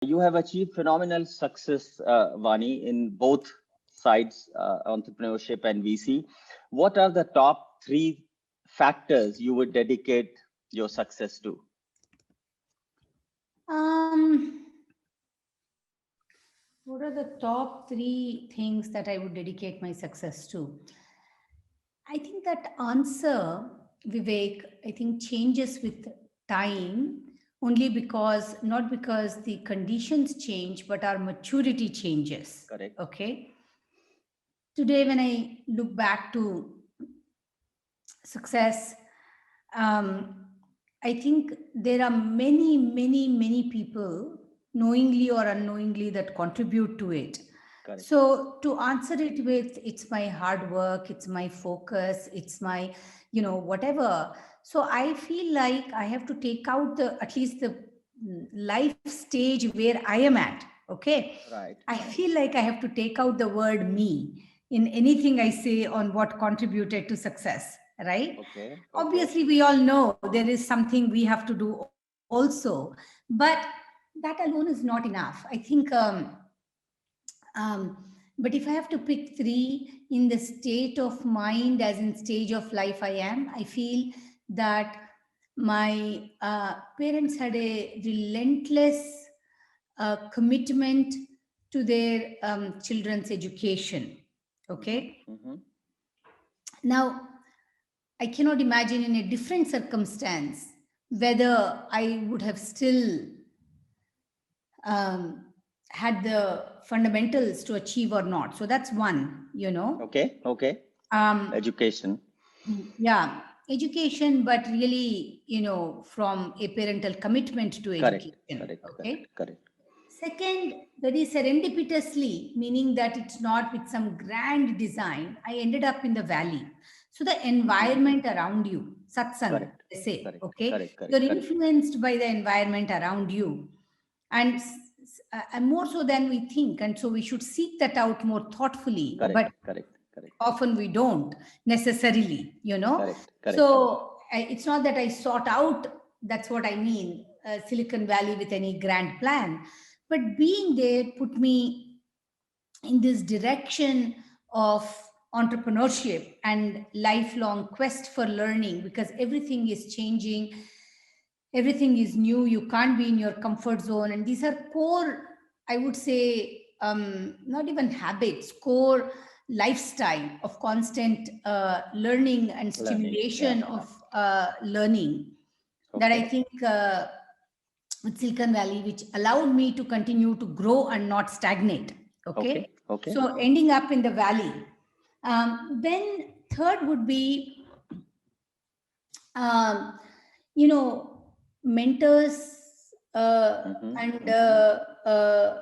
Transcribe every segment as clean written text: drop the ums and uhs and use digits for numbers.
You have achieved phenomenal success, Vani, in both sides, entrepreneurship and VC. What are the top three factors you would dedicate your success to? Um, what are the top three things that I would dedicate my success to? I think that answer, Vivek, I think changes with time only because, not because the conditions change, but our maturity changes. Correct. Okay. Today, when I look back to success, um, I think there are many, many, many people, knowingly or unknowingly, that contribute to it. Correct. So to answer it with, it's my hard work, it's my focus, it's my, whatever. So I feel like I have to take out at least the life stage where I am at. Okay. Right. I feel like I have to take out the word me in anything I say on what contributed to success, right? Okay. Okay. Obviously, we all know there is something we have to do also, but that alone is not enough. I think but if I have to pick three in the state of mind, as in stage of life I am, I feel that my parents had a relentless commitment to their children's education. Mm-hmm. Okay. Mm-hmm. Now, I cannot imagine in a different circumstance whether I would have still um, had the fundamentals to achieve or not. So that's one. Okay. Okay. Um, Education. yeah, education, but really, from a parental commitment to Correct. education. Correct. Correct. Okay. Correct. Second, very serendipitously, meaning that it's not with some grand design, I ended up in the valley. So the Mm-hmm. environment around you, satsang, Correct. they say, Correct. okay, Correct. Correct. you're Correct. influenced by the environment around you. And, and more so than we think. And so we should seek that out more thoughtfully. Correct. But Correct. Correct. often we don't necessarily. Correct. Correct. So it's not that I sought out, that's what I mean, Silicon Valley with any grand plan, but being there put me in this direction of entrepreneurship and lifelong quest for learning, because everything is changing, everything is new, you can't be in your comfort zone, and these are core, I would say, not even habits, core lifestyle of constant learning and Learning. Yeah. stimulation of learning, that I Okay. think with Silicon Valley, which allowed me to continue to grow and not stagnate. Okay. Okay. Okay. So ending up in the valley. Then third would be, um, mentors Mm-hmm. and Mm-hmm.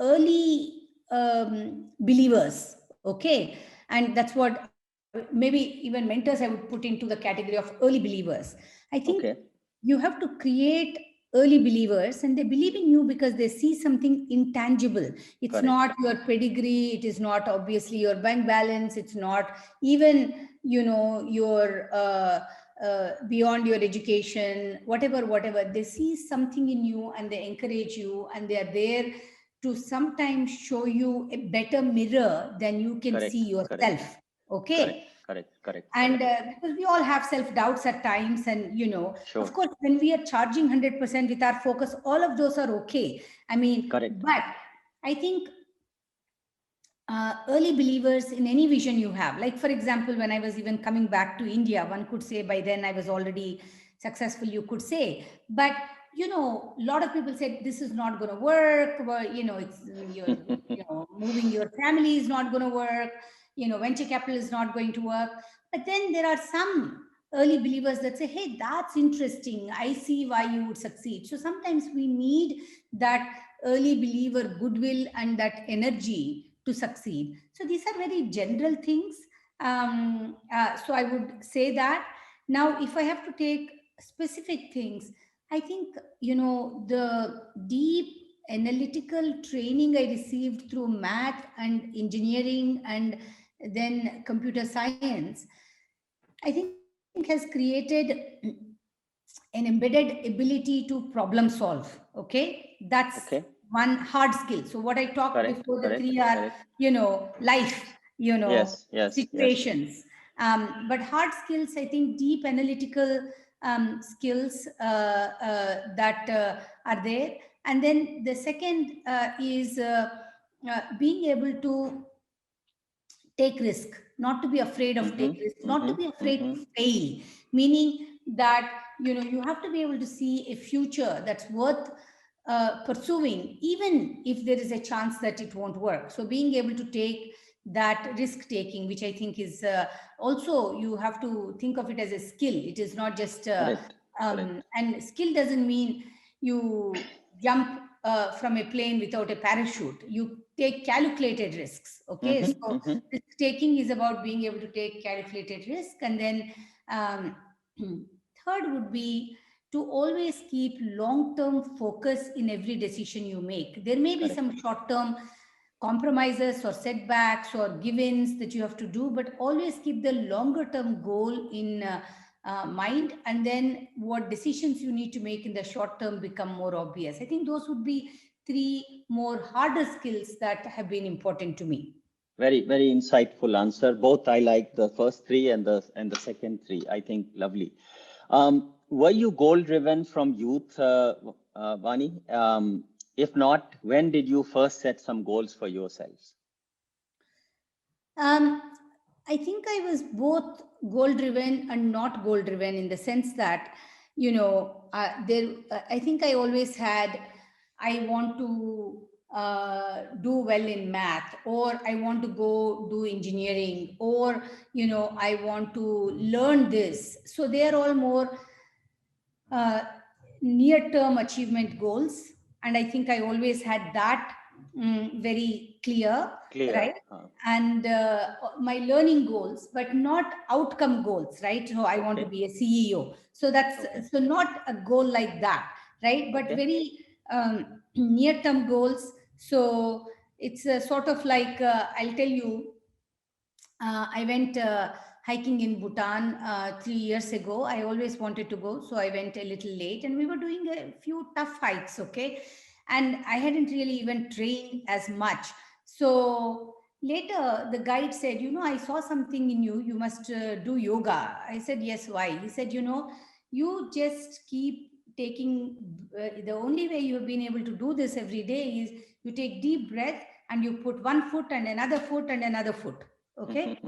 early believers. Okay. And that's what, maybe even mentors I would put into the category of early believers. I think Okay. you have to create early believers, and they believe in you because they see something intangible. It's Correct. not your pedigree, it is not obviously your bank balance, it's not even your beyond your education, whatever, they see something in you and they encourage you, and they are there to sometimes show you a better mirror than you can see Correct. Correct. yourself. Correct. Okay. Correct. Correct. And Correct. because we all have self doubts at times, and of Sure. course, when we are charging 100% with our focus, all of those are okay. I mean, Correct. but I think early believers in any vision you have, like for example, when I was even coming back to India, one could say by then I was already successful, you could say. But a lot of people said this is not going to work. Well, it's moving your family is not going to work. Venture capital is not going to work. But then there are some early believers that say, hey, that's interesting, I see why you would succeed. So sometimes we need that early believer goodwill and that energy to succeed. So these are very general things. So I would say that. Now, if I have to take specific things, I think, the deep analytical training I received through math and engineering and then computer science, I think has created an embedded ability to problem solve. Okay. that's Okay. one hard skill. So what I talked Correct. before, the Correct. three are, Correct. life, Yes. Yes. Yes. situations. But hard skills, I think deep analytical skills that are there. And then the second is being able to take risk, not to be afraid of Mm-hmm. take risk, not to Mm-hmm. be afraid Mm-hmm. to fail, meaning that you have to be able to see a future that's worth pursuing, even if there is a chance that it won't work. So being able to take that risk taking, which I think is also, you have to think of it as a skill. It is not just Correct. Correct. and skill doesn't mean you jump from a plane without a parachute. You take calculated risks. Okay, Mm-hmm. so Mm-hmm. risk taking is about being able to take calculated risk. And then um, third would be to always keep long term focus in every decision you make. There may be Correct. some short term compromises or setbacks or give-ins that you have to do, but always keep the longer term goal in mind, and then what decisions you need to make in the short term become more obvious. I think those would be three more harder skills that have been important to me. Very, very insightful answer. Both I like the first three and the second three. I think lovely. Were you goal driven from youth, Vani? If not, when did you first set some goals for yourselves? Um, I think I was both goal driven and not goal driven, in the sense that, I think I always had, I want to do well in math, or I want to go do engineering, or, I want to learn this. So they are all more uh, near term achievement goals. And I think I always had that very clear, Clear. right? And my learning goals, but not outcome goals, right? So I want to Okay. be a CEO. So that's, Okay. so not a goal like that, right? But Okay. very near term goals. So it's a sort of like, I'll tell you, I went hiking in Bhutan 3 years ago. I always wanted to go, so I went a little late, and we were doing a few tough hikes, okay? And I hadn't really even trained as much. So later, the guide said, I saw something in you. You must do yoga. I said, yes, why? He said, you just keep taking, the only way you have been able to do this every day is you take deep breath and you put one foot and another foot and another foot. Okay.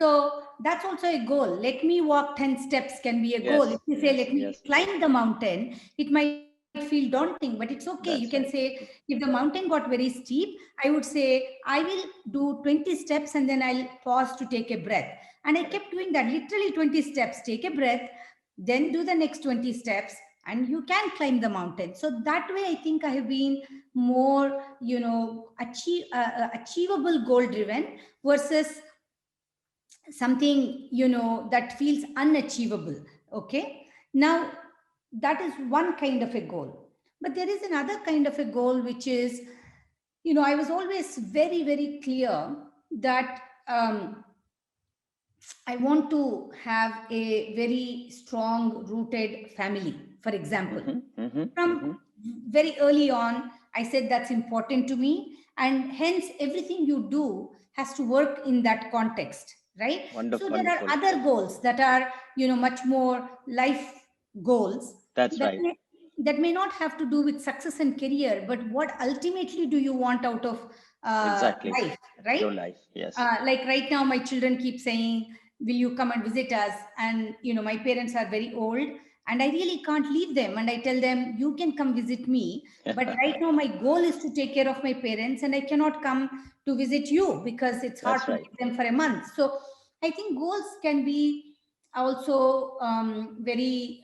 So that's also a goal. Let me walk 10 steps can be a goal. If Yes. you say, Yes. let me Yes. climb the mountain, it might feel daunting, but it's okay. You can That's say, right. if the mountain got very steep, I would say, I will do 20 steps and then I'll pause to take a breath. And I kept Correct. doing that, literally 20 steps, take a breath, then do the next 20 steps, and you can climb the mountain. So that way, I think I have been more, achievable goal driven versus something that feels unachievable. Okay, now that is one kind of a goal, but there is another kind of a goal, which is, I was always very very clear that I want to have a very strong rooted family, for example. Mm-hmm. Mm-hmm. Mm-hmm. From very early on, I said that's important to me. And hence, everything you do has to work in that context, right? So there are Wonderful. other goals that are, much more life goals That's that right. may not have to do with success and career, but what ultimately do you want out of Exactly. life, right? Your life. Yes. Like right now, my children keep saying, will you come and visit us? And my parents are very old, and I really can't leave them, and I tell them, you can come visit me, but right now my goal is to take care of my parents, and I cannot come to visit you because it's hard That's to right. leave them for a month. So I think goals can be also very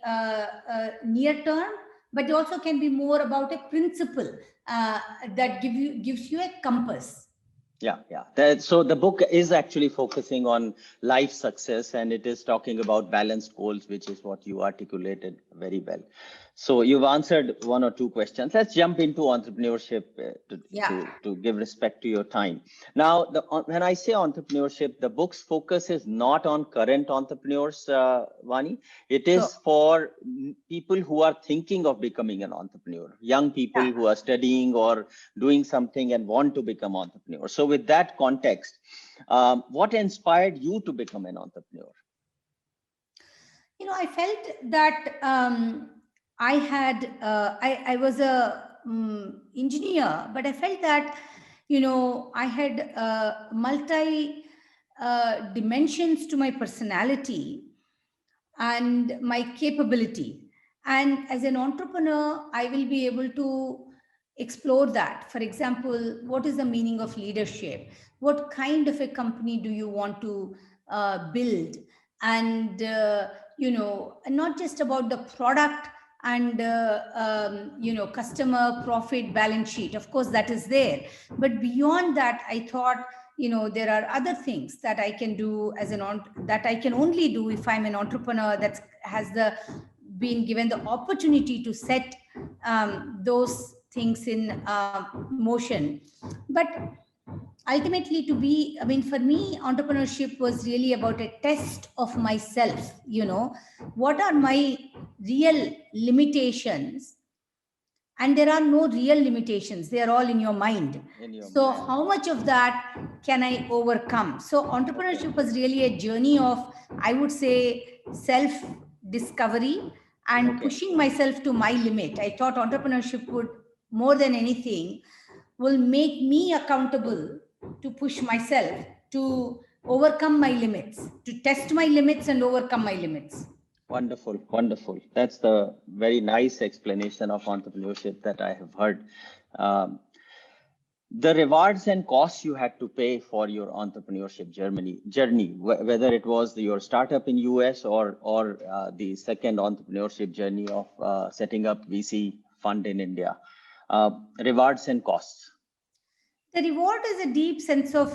near term, but they also can be more about a principle that gives you a compass. Yeah, yeah. So the book is actually focusing on life success, and it is talking about balanced goals, which is what you articulated very well. So you've answered one or two questions. Let's jump into entrepreneurship to give respect to your time. Now, when I say entrepreneurship, the book's focus is not on current entrepreneurs, Vani. It is for people who are thinking of becoming an entrepreneur, young people who are studying or doing something and want to become entrepreneurs. So with that context, what inspired you to become an entrepreneur? I felt that I was a engineer, but I felt that, I had multi dimensions to my personality and my capability. And as an entrepreneur, I will be able to explore that. For example, what is the meaning of leadership? What kind of a company do you want to build? And, not just about the product and, customer profit balance sheet. Of course, that is there. But beyond that, I thought, there are other things that I can do that I can only do if I'm an entrepreneur that has been given the opportunity to set those things in motion. But ultimately, for me, entrepreneurship was really about a test of myself. What are my real limitations? And there are no real limitations, they are all in your mind. So how much of that can I overcome? So entrepreneurship was really a journey of, I would say, self discovery and pushing myself to my limit. I thought entrepreneurship would, more than anything, will make me accountable to push myself to overcome my limits, to test my limits and overcome my limits. Wonderful, wonderful. That's the very nice explanation of entrepreneurship that I have heard. The rewards and costs you had to pay for your entrepreneurship journey, whether it was your startup in US or the second entrepreneurship journey of setting up VC fund in India. Rewards and costs. The reward is a deep sense of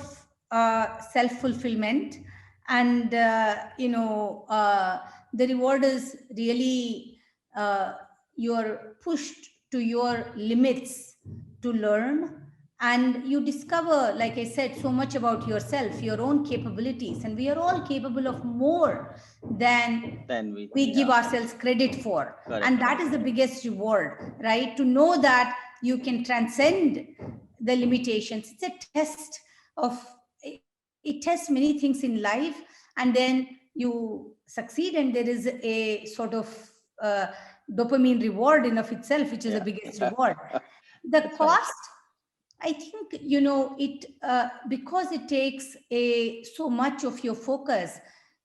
self-fulfillment, and the reward is really you're pushed to your limits to learn, and you discover, like I said, so much about yourself, your own capabilities, and we are all capable of more than we give ourselves credit for. Correct. And that is the biggest reward, right? To know that you can transcend the limitations. It's a test of, it tests many things in life, and then you succeed, and there is a sort of dopamine reward in of itself, which is the biggest reward. The cost, I think, it because it takes so much of your focus,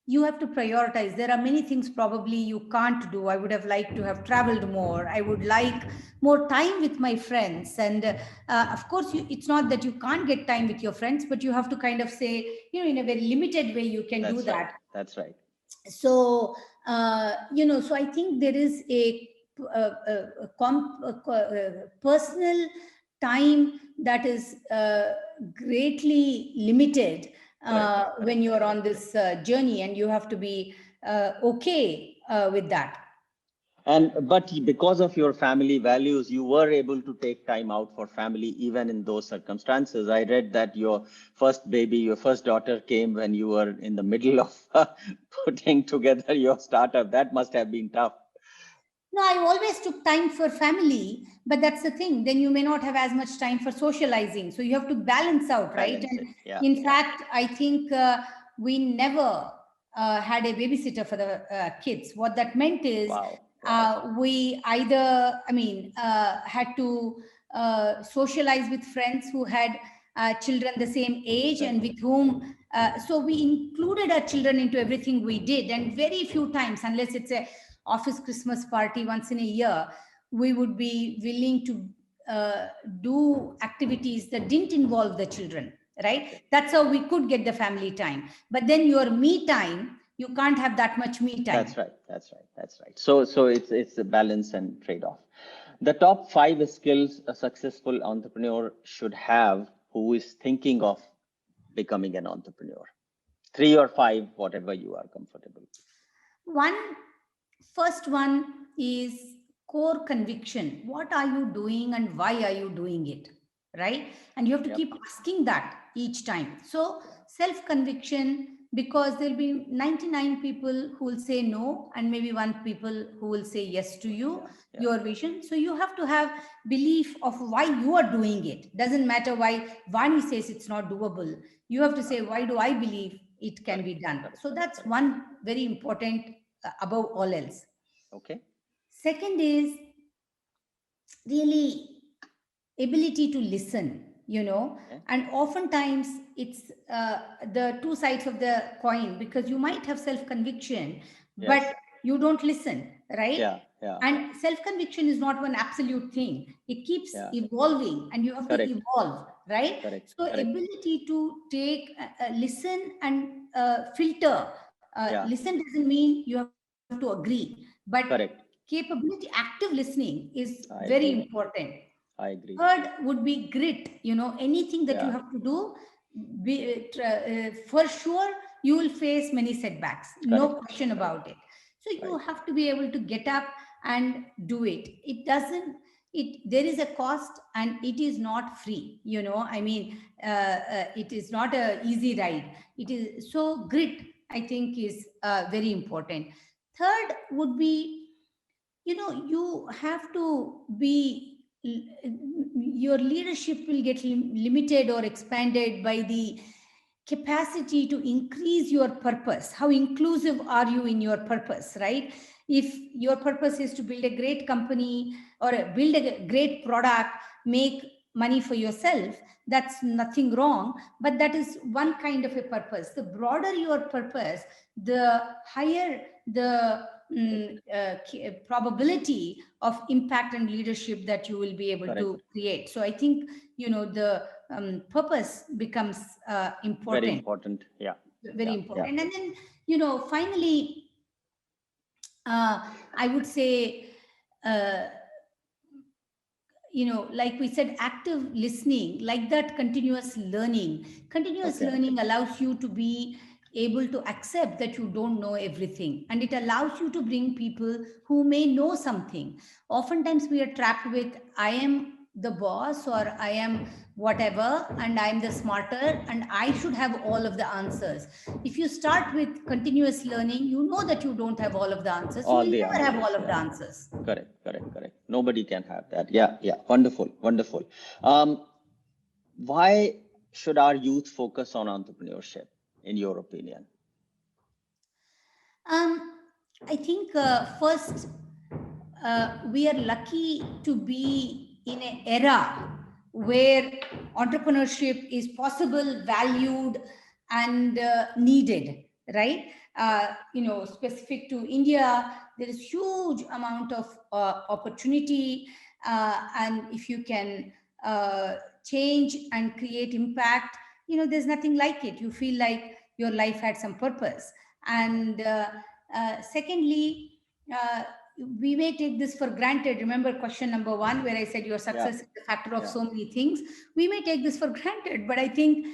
you have to prioritize. There are many things probably you can't do. I would have liked to have traveled more. I would like more time with my friends. And of course, it's not that you can't get time with your friends, but you have to kind of say, in a very limited way, you can do that. Right. That's right. So, so I think there is a personal time that is greatly limited when you are on this journey, and you have to be okay with that. But because of your family values, you were able to take time out for family even in those circumstances. I read that your first baby, your first daughter came when you were in the middle of putting together your startup. That must have been tough. No, I always took time for family, but that's the thing. Then you may not have as much time for socializing. So you have to balance out, right? And in fact, I think we never had a babysitter for the kids. What that meant is we either, had to socialize with friends who had children the same age and with whom, so we included our children into everything we did. And very few times, unless it's a office Christmas party once in a year, we would be willing to do activities that didn't involve the children, right? That's how we could get the family time. But then your me time, you can't have that much me time. That's right. So it's a balance and trade-off. The top 5 skills a successful entrepreneur should have who is thinking of becoming an entrepreneur. 3 or 5, whatever you are comfortable. First one is core conviction. What are you doing and why are you doing it? Right? And you have to Yep. keep asking that each time. So, self conviction, because there'll be 99 people who will say no, and maybe one people who will say yes to you, Yeah. Yeah. your vision. So, you have to have belief of why you are doing it. Doesn't matter why Vani says it's not doable. You have to say, why do I believe it can be done? So, that's one very important above all else. Okay. Second is really ability to listen, Okay. and oftentimes it's the two sides of the coin, because you might have self conviction but Yes. you don't listen, right? Yeah. Yeah. And self conviction is not one absolute thing, it keeps Yeah. evolving and you have to Correct. evolve, right? Correct. So Correct. ability to take listen and filter. Yeah. Listen doesn't mean you have to agree, but Correct. capability, active listening is I very agree. important. I agree. Third would be grit. Anything that you Yeah. have to do, for sure, you will face many setbacks. No Correct. question Correct. about it. So you Right. have to be able to get up and do it. It doesn't. There is a cost, and it is not free. I mean, it is not a easy ride. It is so grit. I think is very important. Third would be, you have to be, your leadership will get limited or expanded by the capacity to increase your purpose. How inclusive are you in your purpose, right? If your purpose is to build a great company or build a great product, make money for yourself, that's nothing wrong, but that is one kind of a purpose. The broader your purpose, the higher the probability of impact and leadership that you will be able Correct. to create. So I think, the purpose becomes Very important, important. Yeah. very Yeah. Yeah. important. And then, finally, I would say, uh, like we said, active listening, like that, continuous Okay. learning allows you to be able to accept that you don't know everything, and it allows you to bring people who may know something. Oftentimes we are trapped with, I am the boss, or I am whatever, and I'm the smarter, and I should have all of the answers. If you start with continuous learning, you know that you don't have all of the answers, you All will the never have answers. all of the Yeah. answers. Correct. Correct. Correct. Nobody can have that. Yeah. Yeah. Wonderful. Wonderful. Um, why should our youth focus on entrepreneurship, in your opinion? Um, I think first, we are lucky to be in an era where entrepreneurship is possible, valued, and needed. Right? Specific to India, there is huge amount of opportunity, and if you can change and create impact, there's nothing like it. You feel like your life had some purpose. And secondly, uh, we may take this for granted. Remember question number one, where I said your Yeah. success is a factor of Yeah. so many things. We may take this for granted, but I think,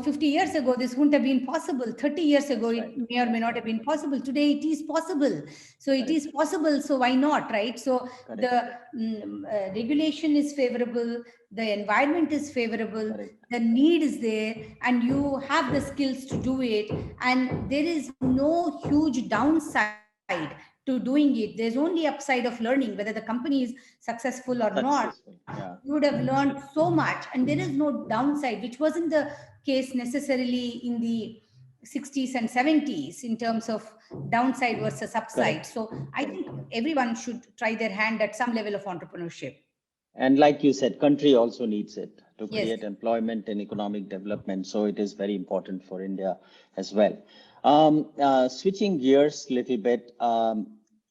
50 years ago, this wouldn't have been possible. 30 years ago, That's it right. may or may That's not right. have been possible. Today, it is possible. So it Correct. is possible. So why not, right? So Correct. the regulation is favorable, the environment is favorable, Correct. the need is there, and you have the skills to do it, and there is no huge downside to doing it. There's only upside of learning. Whether the company is successful or not, Successful. Yeah. you would have learned so much, and there is no downside, which wasn't the case necessarily in the 60s and 70s in terms of downside versus upside. Correct. So I Correct. think everyone should try their hand at some level of entrepreneurship. And like you said, country also needs it to Yes. create employment and economic development. So it is very important for India as well. Switching gears a little bit,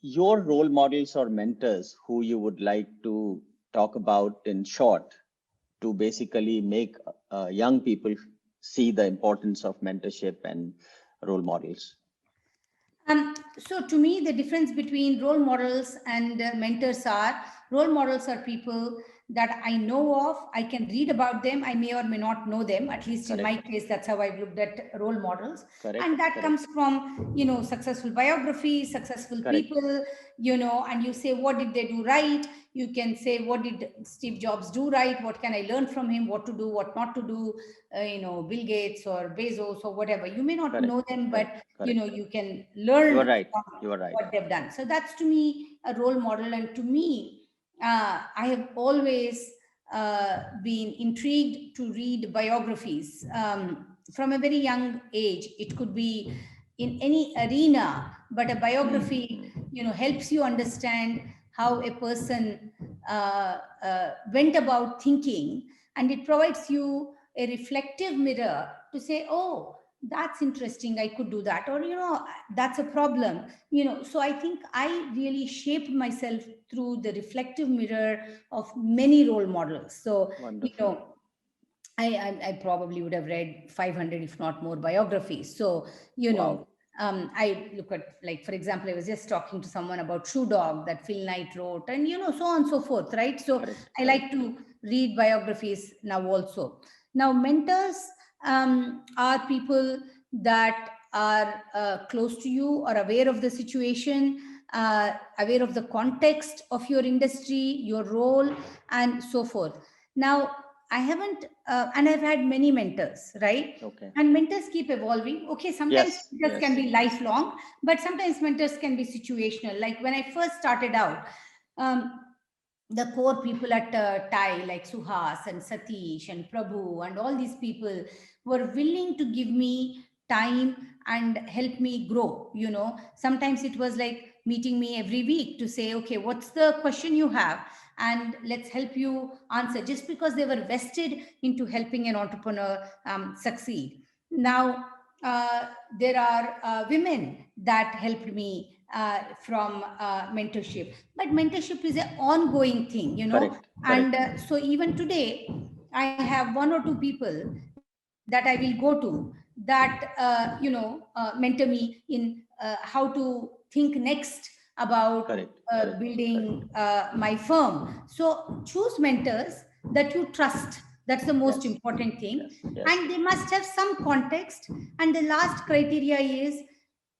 your role models or mentors who you would like to talk about in short to basically make young people see the importance of mentorship and role models. So to me, the difference between role models and mentors are, role models are people that I know of. I can read about them. I may or may not know them. At least in my case, that's how I've looked at role models. And that comes from, successful biographies, successful people, and you say, what did they do right? You can say, what did Steve Jobs do right? What can I learn from him? What to do, what not to do? Bill Gates or Bezos or whatever. You may not know them, but you can learn what they've done. So that's, to me, a role model. And to me, I have always been intrigued to read biographies from a very young age. It could be in any arena, but a biography, helps you understand how a person went about thinking, and it provides you a reflective mirror to say, oh, that's interesting, I could do that, or that's a problem. So I think I really shaped myself through the reflective mirror of many role models. So I probably would have read 500, if not more, biographies. So I look at, like, for example, I was just talking to someone about Shoe Dog that Phil Knight wrote, and so on and so forth, right? So I like to read biographies now also. Now, mentors are people that are close to you, or aware of the situation, aware of the context of your industry, your role, and so forth. Now, I haven't, and I've had many mentors, right? And mentors keep evolving. Okay, sometimes mentors can be lifelong, but sometimes mentors can be situational. Like when I first started out, the core people at TAI, like Suhas and Satish and Prabhu and all these people, were willing to give me time and help me grow. Sometimes it was like meeting me every week to say, okay, what's the question you have? And let's help you answer, just because they were vested into helping an entrepreneur succeed. Now, there are women that helped me from mentorship, but mentorship is an ongoing thing, and so even today I have one or two people that I will go to that mentor me in how to think next about building my firm. So choose mentors that you trust. That's the most important thing. And they must have some context. And the last criteria is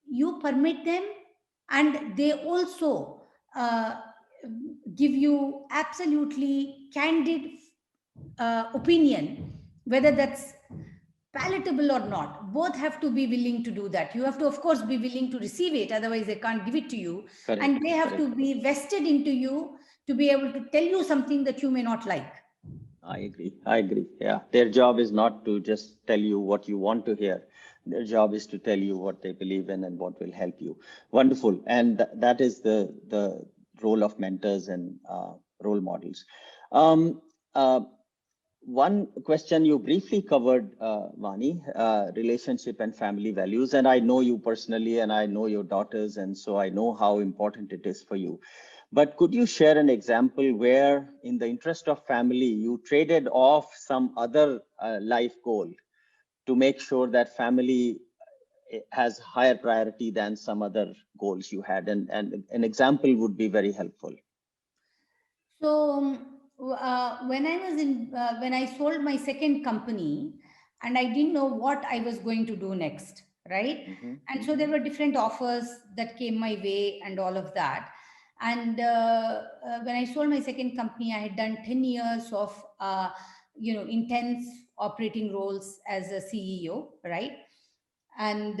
you permit them, and they also give you absolutely candid opinion, whether that's palatable or not. Both have to be willing to do that. You have to, of course, be willing to receive it, otherwise they can't give it to you. And they have to be vested into you to be able to tell you something that you may not like. I agree. Yeah. Their job is not to just tell you what you want to hear. Their job is to tell you what they believe in and what will help you. Wonderful. And that is the role of mentors and role models. One question you briefly covered, Vani, relationship and family values. And I know you personally, and I know your daughters, and so I know how important it is for you. But could you share an example where, in the interest of family, you traded off some other life goal to make sure that family has higher priority than some other goals you had? And an example would be very helpful. So when I sold my second company, and I didn't know what I was going to do next, right? And so there were different offers that came my way and all of that. And when I sold my second company, I had done 10 years of intense operating roles as a CEO, right? And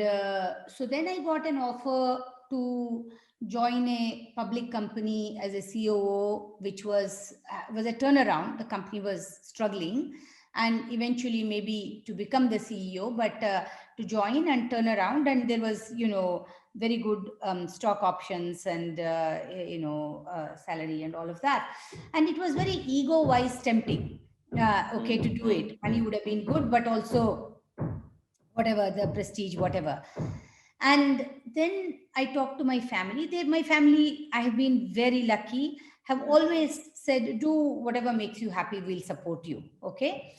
so then I got an offer to join a public company as a COO, which was a turnaround. The company was struggling, and eventually maybe to become the CEO, but to join and turn around. And there was, very good stock options and, salary and all of that. And it was very ego-wise tempting, to do it. Money would have been good, but also whatever, the prestige, whatever. And then I talked to my family. My family, I have been very lucky, have always said, do whatever makes you happy, we'll support you. Okay.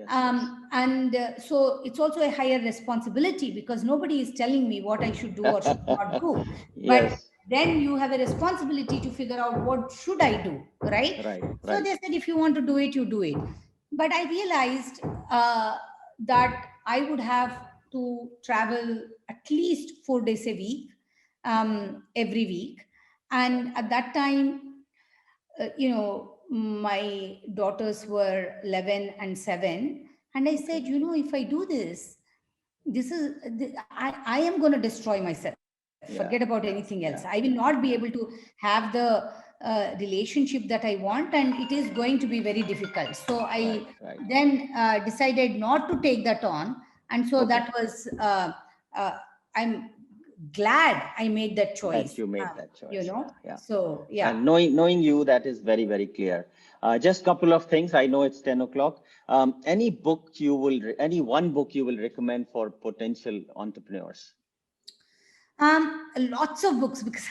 And so it's also a higher responsibility, because nobody is telling me what I should do or should not do. But then you have a responsibility to figure out what should I do, right? Right, So right. they said, if you want to do it, you do it. But I realized that I would have to travel at least 4 days a week, every week. And at that time, my daughters were 11 and 7. And I said, Okay. if I do this, I am going to destroy myself. Forget about Yeah, anything else. yeah, I will yeah, not be able to have the relationship that I want, and it is going to be very difficult. So I right, right. then decided not to take that on. And so Okay. that was, I'm glad I made that That choice. you made that choice. Yeah, yeah. So, yeah. And knowing you, that is very, very clear. Just couple of things. I know it's 10 o'clock. Any one book you will recommend for potential entrepreneurs? Lots of books, because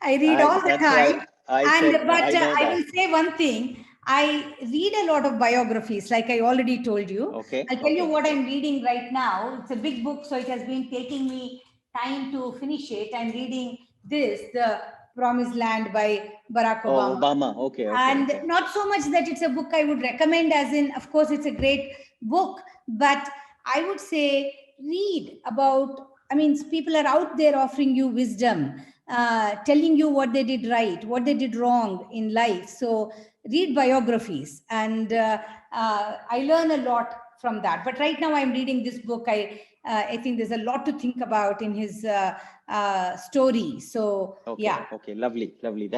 I read all the That's time. why I And said but I know I will that. say one thing. I read a lot of biographies, like I already told you. Okay, I'll tell you okay, what I'm reading right now. It's a big book, so it has been taking me time to finish it. I'm reading this, The Promised Land by Barack oh, Obama. Obama. Okay, okay, And okay. not so much that it's a book I would recommend, as in, of course, it's a great book, but I would say read about, I mean, people are out there offering you wisdom, telling you what they did right, what they did wrong in life. So read biographies, and I learn a lot from that. But right now I'm reading this book. I think there's a lot to think about in his story. So Okay, yeah. okay, lovely, lovely.